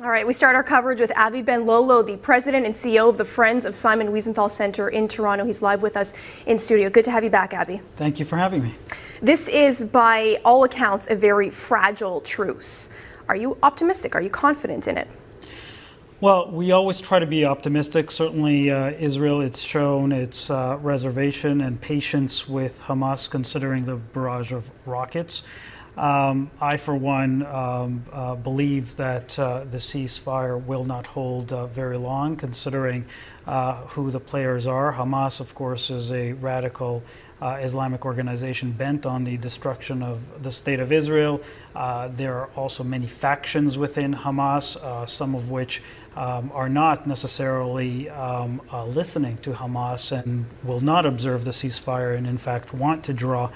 All right, we start our coverage with Avi Ben-Lolo, the president and CEO of the Friends of Simon Wiesenthal Center in Toronto. He's live with us in studio. Good to have you back, Avi. Thank you for having me. This is, by all accounts, a very fragile truce. Are you optimistic? Are you confident in it? Well, we always try to be optimistic. Certainly, Israel, it's shown its reservation and patience with Hamas, considering the barrage of rockets. I, for one, believe that the ceasefire will not hold very long, considering who the players are. Hamas, of course, is a radical Islamic organization bent on the destruction of the State of Israel. There are also many factions within Hamas, some of which are not necessarily listening to Hamas and will not observe the ceasefire and, in fact, want to draw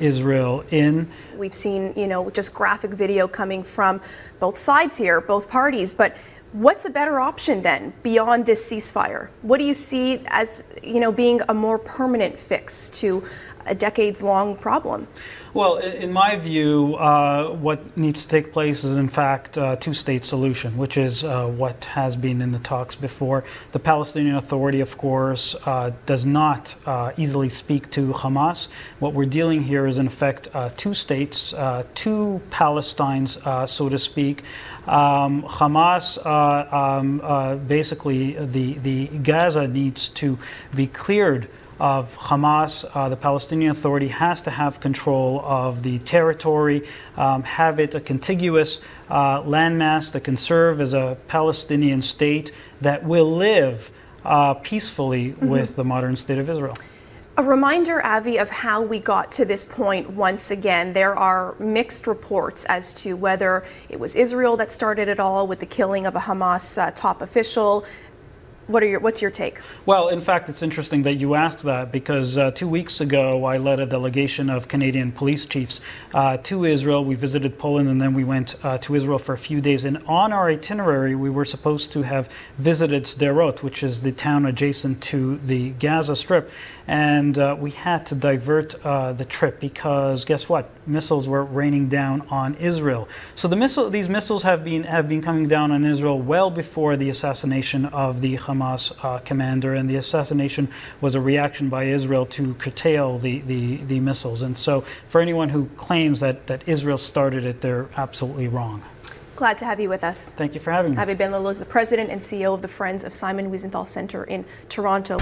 Israel in. We've seen, just graphic video coming from both sides here, both parties, but what's a better option then beyond this ceasefire? What do you see as, being a more permanent fix to a decades-long problem? Well, in my view, what needs to take place is, in fact, a two-state solution, which is what has been in the talks before. The Palestinian Authority, of course, does not easily speak to Hamas. What we're dealing here is, in effect, two states, two Palestines, so to speak. Hamas, basically, the Gaza needs to be cleared of Hamas. The Palestinian Authority has to have control of the territory, have it a contiguous landmass that can serve as a Palestinian state that will live peacefully with the modern state of Israel. A reminder, Avi, of how we got to this point once again. There are mixed reports as to whether it was Israel that started it all with the killing of a Hamas top official. What's your take? Well, in fact, it's interesting that you asked that, because 2 weeks ago I led a delegation of Canadian police chiefs to Israel. We visited Poland and then we went to Israel for a few days. And on our itinerary, we were supposed to have visited Sderot, which is the town adjacent to the Gaza Strip. And we had to divert the trip because, guess what? Missiles were raining down on Israel. So these missiles have been coming down on Israel well before the assassination of the Hamas commander, and the assassination was a reaction by Israel to curtail the missiles. And so, for anyone who claims that Israel started it, they're absolutely wrong. Glad to have you with us. Thank you for having me. Avi Ben-Lolo is the president and CEO of the Friends of Simon Wiesenthal Center in Toronto.